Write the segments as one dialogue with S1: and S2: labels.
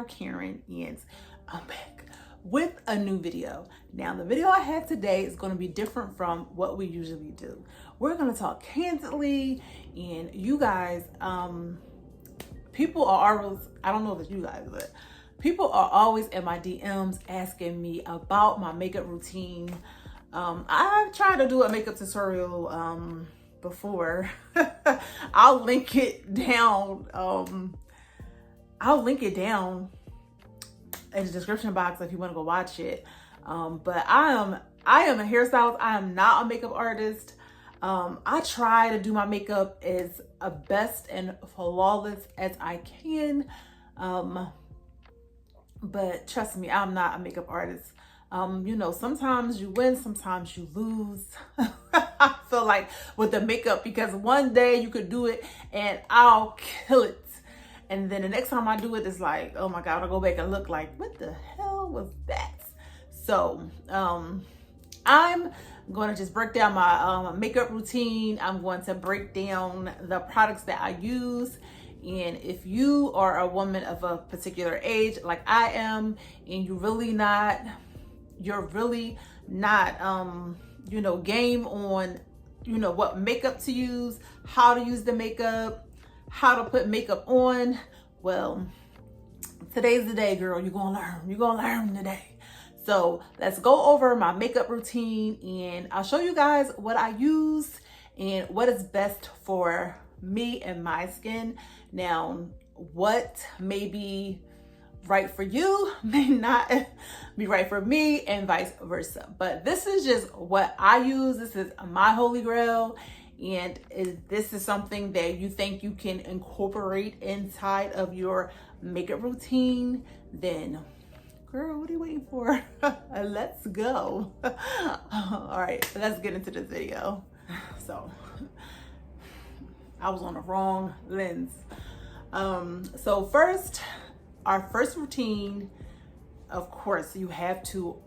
S1: Karen, and I'm back with a new video. Now the video I have today is going to be different from what we usually do. We're going to talk candidly, and you guys, people are always, I don't know if it's you guys, but people are always in my DMs asking me about my makeup routine. I've tried to do a makeup tutorial before. I'll link it down. I'll link it down in the description box if you want to go watch it. But I am a hairstylist. I am not a makeup artist. I try to do my makeup as best and flawless as I can. But trust me, I'm not a makeup artist. You know, sometimes you win, sometimes you lose. I feel like with the makeup, because one day you could do it and I'll kill it. And then the next time I do it, it's like, oh my God, I'll go back and look like, what the hell was that? So I'm going to just break down my makeup routine. I'm going to break down the products that I use. And if you are a woman of a particular age, like I am, and you're really not, you know, game on, you know, what makeup to use, how to use the makeup, how to put makeup on, well, today's the day, girl. You're gonna learn today. So let's go over my makeup routine, and I'll show you guys what I use and what is best for me and my skin. Now, what may be right for you may not be right for me, and vice versa. But this is just what I use. This is my holy grail. And if this is something that you think you can incorporate inside of your makeup routine, then girl, what are you waiting for? Let's go. All right, let's get into this video. So I was on the wrong lens. So first, our first routine, of course, you have to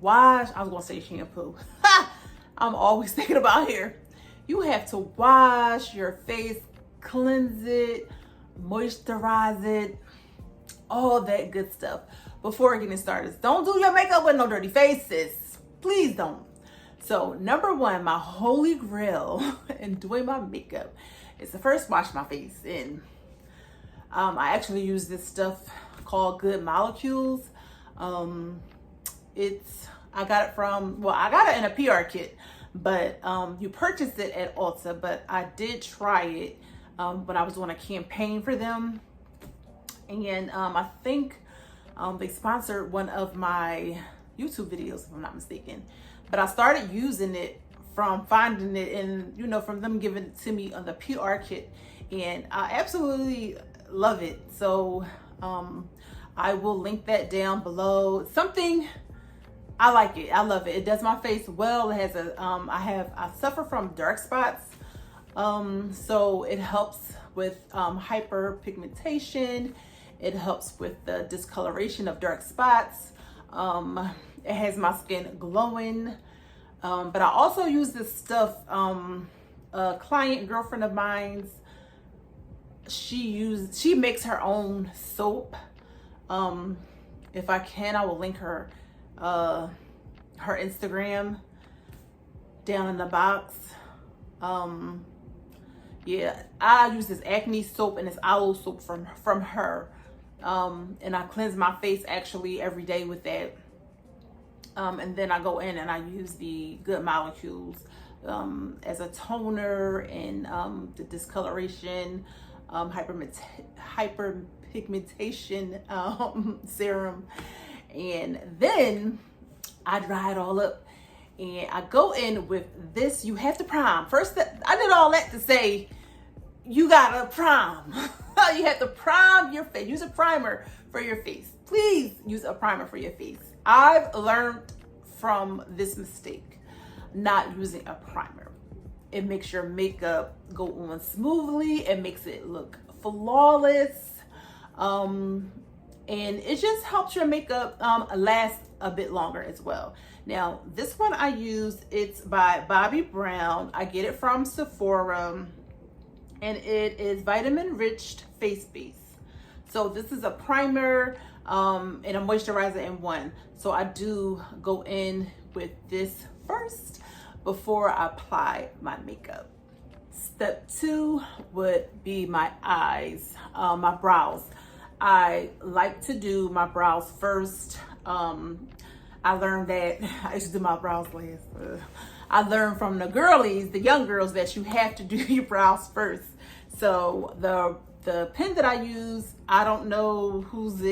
S1: wash. I was gonna say shampoo. I'm always thinking about hair. You have to wash your face, cleanse it, moisturize it, all that good stuff before getting started. Don't do your makeup with no dirty faces. Please don't. So number one, my holy grail in doing my makeup is to first wash my face. And I actually use this stuff called Good Molecules. I got it from, well, I got it in a PR kit, but you purchase it at Ulta. But I did try it when I was on a campaign for them, and I think they sponsored one of my YouTube videos, if I'm not mistaken. But I started using it from finding it, and you know, from them giving it to me on the PR kit, and I absolutely love it. So I will link that down below. Something I like it. I love it. It does my face well. It has a I suffer from dark spots, so it helps with hyperpigmentation. It helps with the discoloration of dark spots. It has my skin glowing. But I also use this stuff. A girlfriend of mine's, she makes her own soap. If I can, I will link her Instagram down in the box. Yeah, I use this acne soap and this aloe soap from her, and I cleanse my face actually every day with that. And then I go in and I use the Good Molecules as a toner and the discoloration, hyperpigmentation serum. And then I dry it all up, and I go in with this. You have to prime. First, I did all that to say you gotta prime. You have to prime your face. Use a primer for your face. Please use a primer for your face. I've learned from this mistake, not using a primer. It makes your makeup go on smoothly. It makes it look flawless. And it just helps your makeup last a bit longer as well. Now, this one I use, it's by Bobbi Brown. I get it from Sephora, and it is vitamin-rich face base. So this is a primer and a moisturizer in one. So I do go in with this first before I apply my makeup. Step 2 would be my eyes, my brows. I like to do my brows first. I learned that, I used to do my brows last. I learned from the girlies, the young girls, that you have to do your brows first. So the pen that I use, I don't know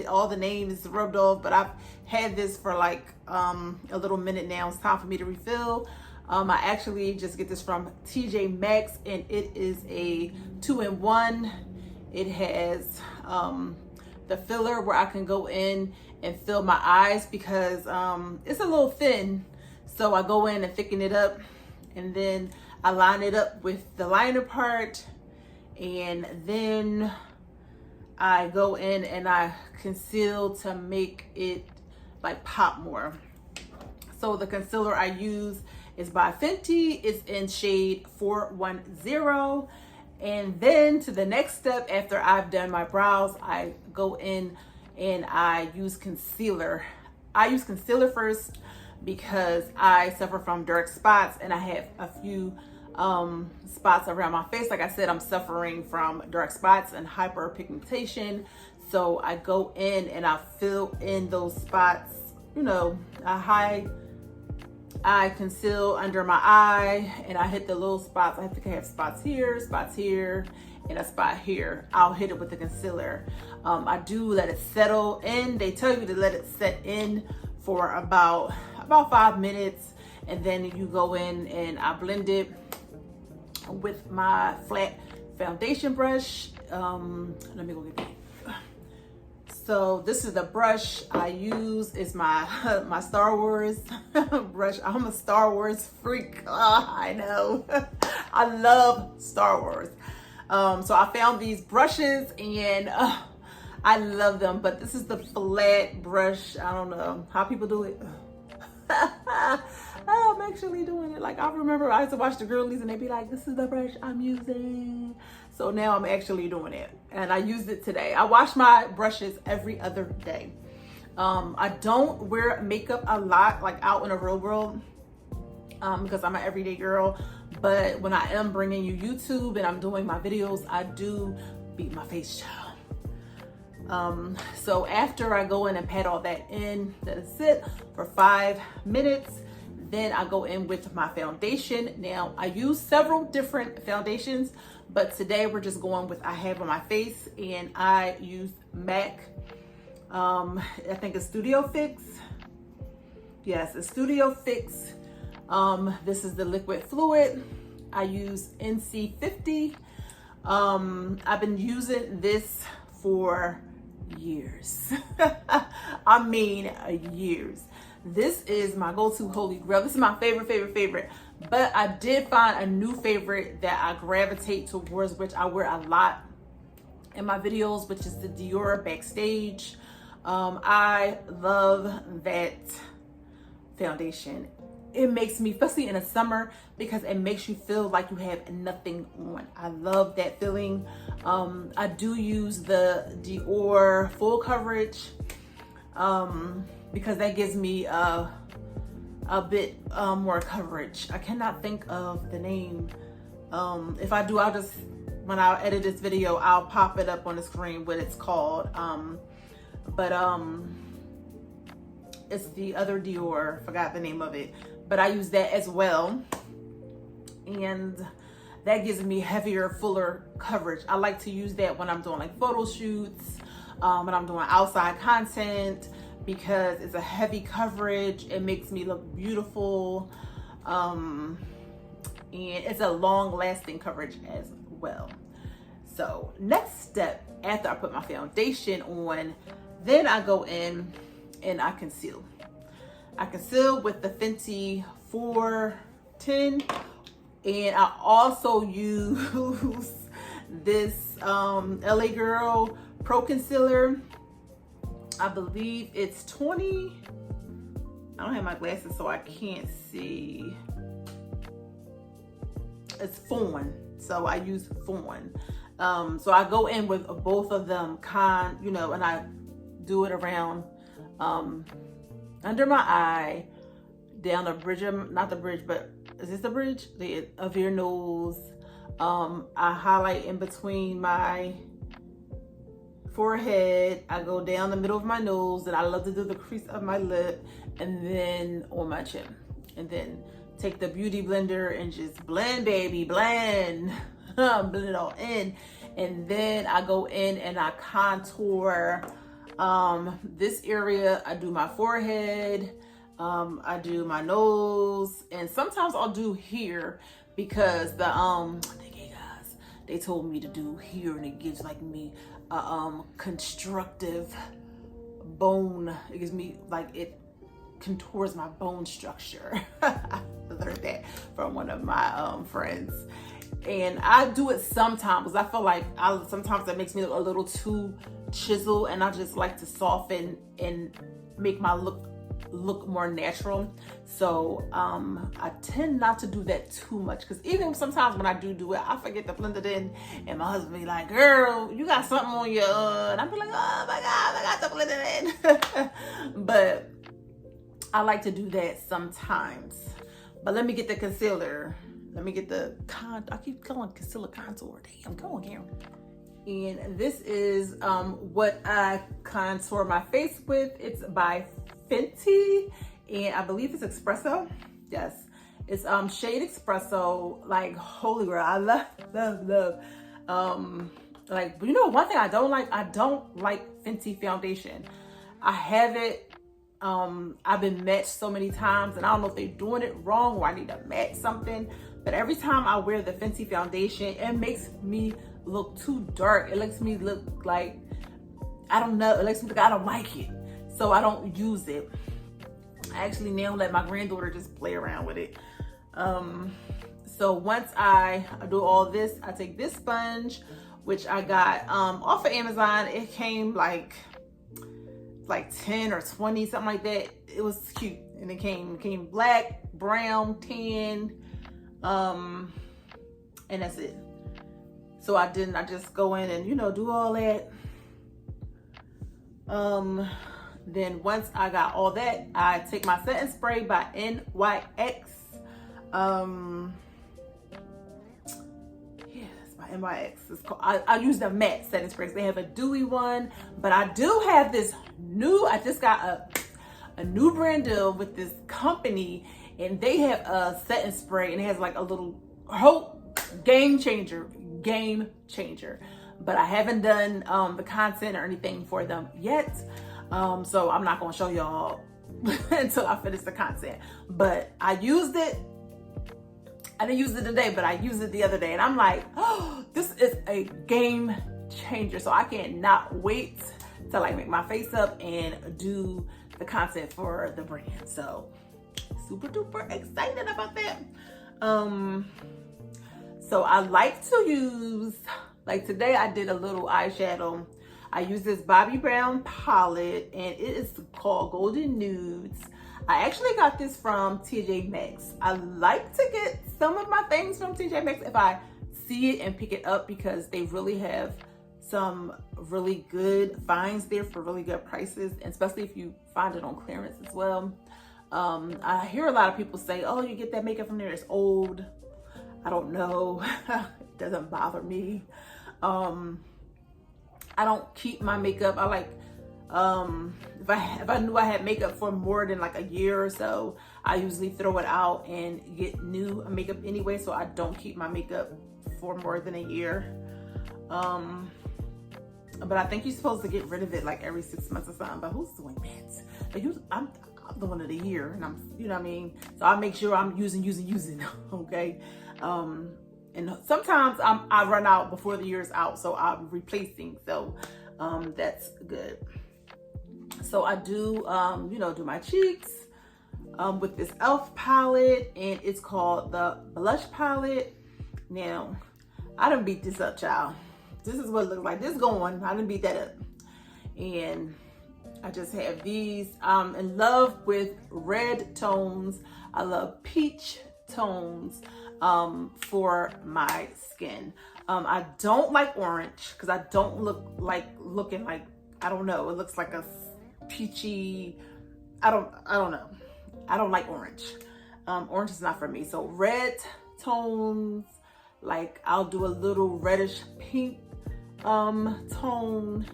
S1: all the names rubbed off, but I've had this for like a little minute now. It's time for me to refill. I actually just get this from TJMAXX, and it is a 2-in-1. It has the filler where I can go in and fill my eyes because it's a little thin. So I go in and thicken it up, and then I line it up with the liner part, and then I go in and I conceal to make it like pop more. So the concealer I use is by Fenty. It's in shade 410. And then to the next step, after I've done my brows, I go in and I use concealer. I use concealer first because I suffer from dark spots, and I have a few spots around my face. Like I said, I'm suffering from dark spots and hyperpigmentation. So I go in and I fill in those spots. You know, I conceal under my eye, and I hit the little spots. I have to have spots here, and a spot here. I'll hit it with the concealer. I do let it settle in. They tell you to let it set in for about 5 minutes, and then you go in and I blend it with my flat foundation brush. Let me go get that. So this is the brush I use. Is my my Star Wars brush. I'm a Star Wars freak. I know. I love Star Wars. So I found these brushes, and I love them. But this is the flat brush. I don't know how people do it. I'm actually doing it. Like, I remember I used to watch the girlies and they'd be like, this is the brush I'm using. So now I'm actually doing it, and I used it today. I wash my brushes every other day. I don't wear makeup a lot, like out in the real world, because I'm an everyday girl. But when I am bringing you YouTube and I'm doing my videos, I do beat my face, child. So after I go in and pat all that in, let it sit for 5 minutes. Then I go in with my foundation. Now I use several different foundations, but today we're just going with I have on my face, and I use M.A.C. I think it's Studio Fix. Yes, it's Studio Fix. This is the liquid fluid. I use NC50. I've been using this for years. I mean years. This is my go-to holy grail. This is my favorite. But I did find a new favorite that I gravitate towards, which I wear a lot in my videos, which is the Dior Backstage. I love that foundation. It makes me, especially in the summer, because it makes you feel like you have nothing on. I love that feeling. I do use the Dior full coverage because that gives me a bit more coverage. I cannot think of the name. If I do, I'll just, when I edit this video, I'll pop it up on the screen what it's called. It's the other Dior, forgot the name of it, but I use that as well, and that gives me heavier, fuller coverage. I like to use that when I'm doing like photo shoots, when I'm doing outside content, because it's a heavy coverage. It makes me look beautiful, and it's a long-lasting coverage as well. So next step, after I put my foundation on, then I go in and I conceal. I conceal with the Fenty 410, and I also use this LA Girl Pro Concealer. I believe it's 20. I don't have my glasses, so I can't see. It's Fawn, so I use Fawn. So I go in with both of them, you know, and I do it around under my eye, down the bridge of, not the bridge, but is this the bridge? Of your nose. I highlight in between my forehead. I go down the middle of my nose, and I love to do the crease of my lip, and then on my chin. And then take the beauty blender and just blend, baby, blend. Blend it all in. And then I go in and I contour this area. I do my forehead, I do my nose, and sometimes I'll do here because they told me to do here, and it gives like me a constructive bone. It gives me like, it contours my bone structure. I learned that from one of my friends. And I do it sometimes because I feel like sometimes that makes me look a little too chiseled, and I just like to soften and make my look more natural. So I tend not to do that too much, because even sometimes when I do it, I forget to blend it in, and my husband be like, girl, you got something on your and I be like, oh my God, I got to blend it in. But I like to do that sometimes. But let me get the concealer. Let me get the I keep calling concealer contour. Damn, come on, Karen. And this is what I contour my face with. It's by Fenty, and I believe it's Expresso. Yes, it's shade Expresso. Like, holy girl, I love. Like, you know, one thing I don't like Fenty foundation. I have it. I've been matched so many times, and I don't know if they're doing it wrong or I need to match something. But every time I wear the Fenty foundation, it makes me look too dark. It makes me look like, I don't know, it makes me look, I don't like it. So I don't use it. I actually now let my granddaughter just play around with it. So once I do all this, I take this sponge, which I got off of Amazon. It came like 10 or 20, something like that. It was cute. And it came black, brown, tan, and that's it. So I just go in and, you know, do all that. Then once I got all that, I take my setting spray by NYX. Yeah, it's by NYX. It's called, I use the matte setting sprays. They have a dewy one, but I do have this new, I just got a new brand deal with this company, and they have a setting spray, and it has like a little game changer. But I haven't done the content or anything for them yet, so I'm not gonna show y'all until I finish the content. But I used it. I didn't use it today, but I used it the other day, and I'm like, oh, this is a game changer. So I cannot wait to like make my face up and do the content for the brand. So super duper excited about that. So I like to use, like today I did a little eyeshadow. I use this Bobbi Brown palette, and it is called Golden Nudes. I actually got this from TJMAXX. I like to get some of my things from TJMAXX if I see it and pick it up, because they really have some really good finds there for really good prices, and especially if you find it on clearance as well. I hear a lot of people say, oh, you get that makeup from there, it's old. I don't know. It doesn't bother me. I don't keep my makeup. I like, if I knew I had makeup for more than like a year or so, I usually throw it out and get new makeup anyway. So I don't keep my makeup for more than a year. But I think you're supposed to get rid of it like every 6 months or something. But who's doing that? But I'm the one of the year, and I'm, you know what I mean? So I make sure I'm using, okay? And sometimes I run out before the year's out, so I'm replacing. So that's good. So I do, you know, do my cheeks with this E.L.F. palette, and it's called the blush palette. Now, I done beat this up, child. This is what it looks like. This going, I done beat that up. And I just have these. I'm in love with red tones. I love peach tones. for my skin. I don't like orange because I don't looking like, I don't know, it looks like a peachy, I don't know. I don't like orange. Orange is not for me. So red tones, like I'll do a little reddish pink tone,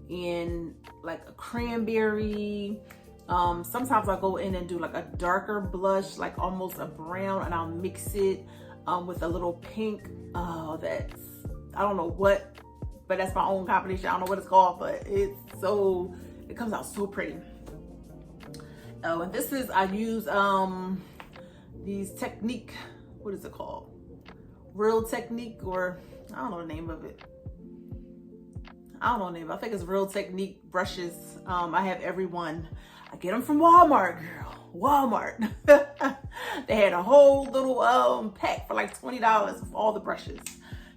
S1: in like a cranberry. Sometimes I'll go in and do like a darker blush, like almost a brown, and I'll mix it with a little pink. Oh, that's, I don't know what, but that's my own combination. I don't know what it's called, but it comes out so pretty. Oh, and this is, I use these Technique, what is it called? Real Technique, or I don't know the name of it. I think it's Real Technique brushes. I have every one. I get them from Walmart, girl. Walmart. They had a whole little pack for like $20 with all the brushes.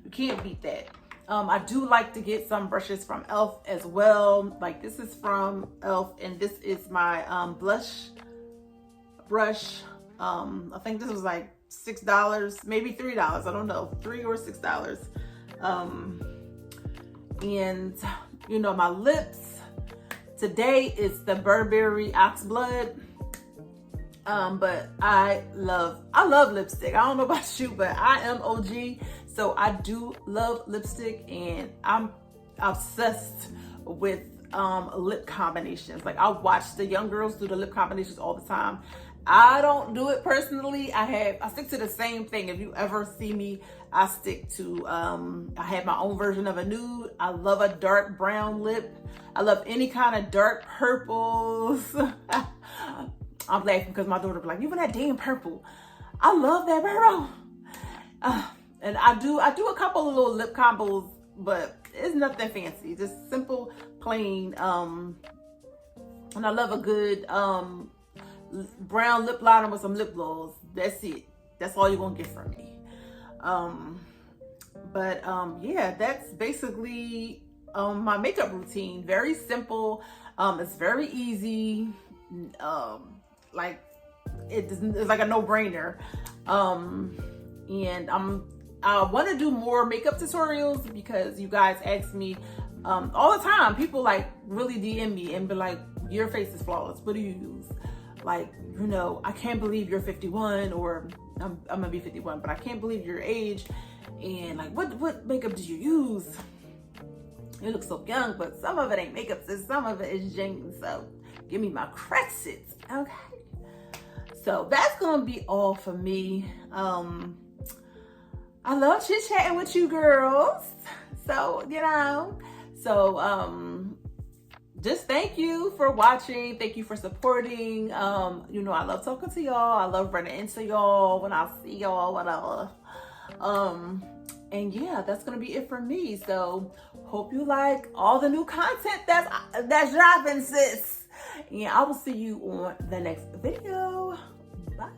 S1: You can't beat that. I do like to get some brushes from E.L.F. as well. Like this is from E.L.F. and this is my blush brush. I think this was like $6, maybe $3. I don't know, $3 or $6. And you know, my lips today is the Burberry Ox Blood. But I love lipstick. I don't know about you, but I am OG, so I do love lipstick, and I'm obsessed with lip combinations. Like I watch the young girls do the lip combinations all the time. I don't do it personally. I stick to the same thing. If you ever see me, I stick to, I have my own version of a nude. I love a dark brown lip. I love any kind of dark purples. I'm laughing because my daughter be like, you want that damn purple? I love that purple. And I do a couple of little lip combos, but it's nothing fancy. Just simple, plain. And I love a good brown lip liner with some lip gloss. That's it. That's all you're gonna get from me. Yeah, that's basically my makeup routine. Very simple. It's very easy. Like it's like a no-brainer. And I want to do more makeup tutorials because you guys ask me all the time. People like really DM me and be like, your face is flawless, what do you use? Like, you know, I can't believe you're 51, or I'm gonna be 51, but I can't believe your age, and like what makeup do you use? You look so young, but some of it ain't makeup, some of it is genuine, so give me my credits. Okay, so that's gonna be all for me. I love chit-chatting with you girls, so you know, just thank you for watching. Thank you for supporting. You know, I love talking to y'all. I love running into y'all when I see y'all, whatever. And yeah, that's gonna be it for me. So hope you like all the new content that's dropping, sis. Yeah, I will see you on the next video. Bye.